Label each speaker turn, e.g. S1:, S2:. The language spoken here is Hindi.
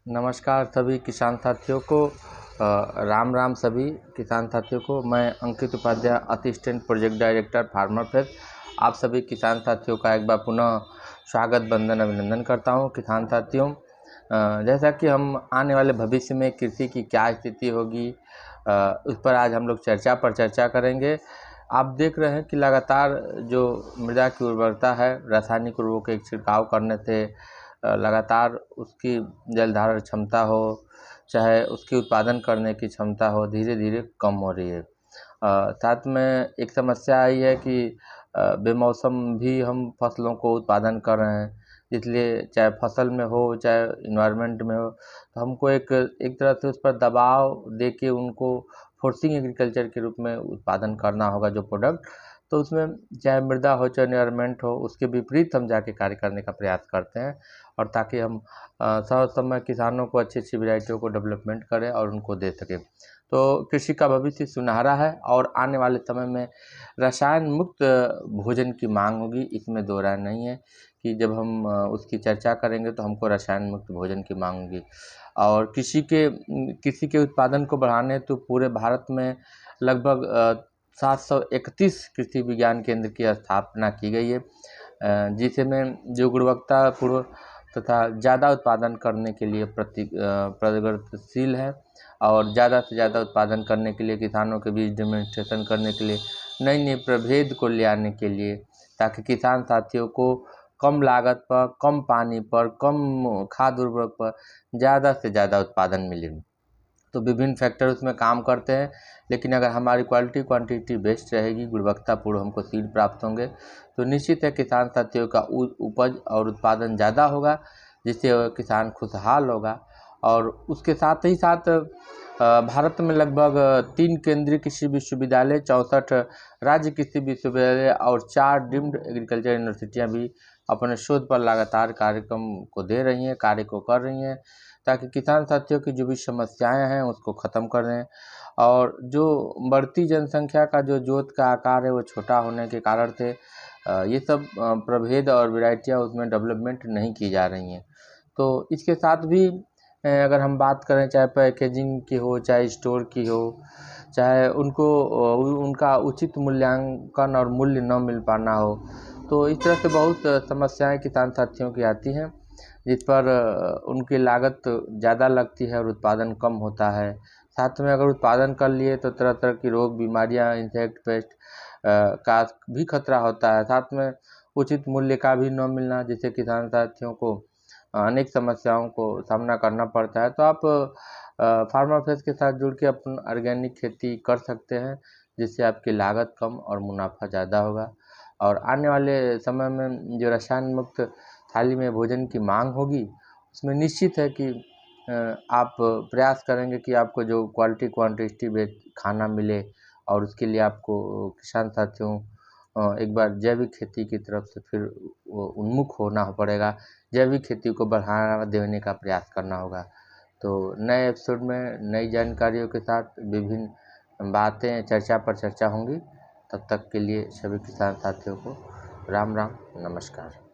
S1: नमस्कार सभी किसान साथियों को। राम राम सभी किसान साथियों को। मैं Ankit Upadhyay, assistant project director farmer fest, आप सभी किसान साथियों का एक बार पुनः स्वागत वंदन अभिनंदन करता हूं। किसान साथियों, जैसा कि हम आने वाले भविष्य में कृषि की क्या स्थिति होगी, उस पर आज हम लोग चर्चा करेंगे। आप देख रहे हैं कि लगातार जो मृदा की उर्वरता है, रासायनिक उर्वरकों के छिड़काव करने से लगातार उसकी जलधारण क्षमता हो, चाहे उसकी उत्पादन करने की क्षमता हो, धीरे धीरे कम हो रही है। साथ में एक समस्या आई है कि बेमौसम भी हम फसलों को उत्पादन कर रहे हैं, इसलिए चाहे फसल में हो चाहे इन्वायरमेंट में हो, तो हमको एक तरह से उस पर दबाव दे के उनको फोर्सिंग एग्रीकल्चर के रूप में उत्पादन करना होगा जो प्रोडक्ट। तो उसमें चाहे मृदा हो चाहे इन्वायरमेंट हो, उसके विपरीत हम जाके कार्य करने का प्रयास करते हैं, और ताकि हम समय किसानों को अच्छी अच्छी वैरायटियों को डेवलपमेंट करें और उनको दे सकें। तो कृषि का भविष्य सुनहरा है और आने वाले समय में रसायन मुक्त भोजन की मांग होगी, इसमें दो राय नहीं है कि जब हम उसकी चर्चा करेंगे तो हमको रसायन मुक्त भोजन की मांग होगी। और कृषि के उत्पादन को बढ़ाने तो पूरे भारत में लगभग 731 कृषि विज्ञान केंद्र की स्थापना की गई है, जिसमें जो गुणवत्तापूर्ण तथा ज़्यादा उत्पादन करने के लिए प्रगतिशील है, और ज़्यादा से ज़्यादा उत्पादन करने के लिए किसानों के बीच डेमोन्स्ट्रेशन करने के लिए, नई नई प्रभेद को ले आने के लिए, ताकि किसान साथियों को कम लागत पर, कम पानी पर, कम खाद उर्वरक पर ज़्यादा से ज़्यादा उत्पादन मिले। तो विभिन्न फैक्टर उसमें काम करते हैं, लेकिन अगर हमारी क्वालिटी क्वांटिटी बेस्ट रहेगी, गुणवत्तापूर्ण हमको सीड प्राप्त होंगे, तो निश्चित है किसान साथियों का उपज और उत्पादन ज़्यादा होगा, जिससे किसान खुशहाल होगा। और उसके साथ ही साथ भारत में लगभग 3 केंद्रीय कृषि विश्वविद्यालय, 64 राज्य कृषि विश्वविद्यालय और 4 डीम्ड एग्रीकल्चर यूनिवर्सिटियाँ भी अपने शोध पर लगातार कार्यक्रम को दे रही हैं, कार्य को कर रही हैं, ताकि किसान साथियों की जो भी समस्याएं हैं उसको ख़त्म कर दें। और जो बढ़ती जनसंख्या का जो जोत का आकार है वो छोटा होने के कारण से ये सब प्रभेद और वैरायटियाँ उसमें डेवलपमेंट नहीं की जा रही हैं। तो इसके साथ भी अगर हम बात करें, चाहे पैकेजिंग की हो, चाहे स्टोर की हो, चाहे उनका उचित मूल्यांकन और मूल्य न मिल पाना हो, तो इस तरह से बहुत समस्याएं किसान साथियों की आती हैं, जिस पर उनकी लागत ज़्यादा लगती है और उत्पादन कम होता है। साथ में अगर उत्पादन कर लिए तो तरह तरह की रोग बीमारियां, इंसेक्ट पेस्ट का भी खतरा होता है। साथ में उचित मूल्य का भी न मिलना, जिससे किसान साथियों को अनेक समस्याओं को सामना करना पड़ता है। तो आप फार्मर फेस्ट के साथ जुड़ के अपन ऑर्गेनिक खेती कर सकते हैं, जिससे आपकी लागत कम और मुनाफा ज़्यादा होगा। और आने वाले समय में जो रसायन मुक्त थाली में भोजन की मांग होगी, उसमें निश्चित है कि आप प्रयास करेंगे कि आपको जो क्वालिटी क्वांटिटी में खाना मिले, और उसके लिए आपको किसान साथियों एक बार जैविक खेती की तरफ से फिर उन्मुख होना पड़ेगा, जैविक खेती को बढ़ावा देने का प्रयास करना होगा। तो नए एपिसोड में नई जानकारियों के साथ विभिन्न बातें चर्चा होंगी। तब तक के लिए सभी किसान साथियों को राम राम, नमस्कार।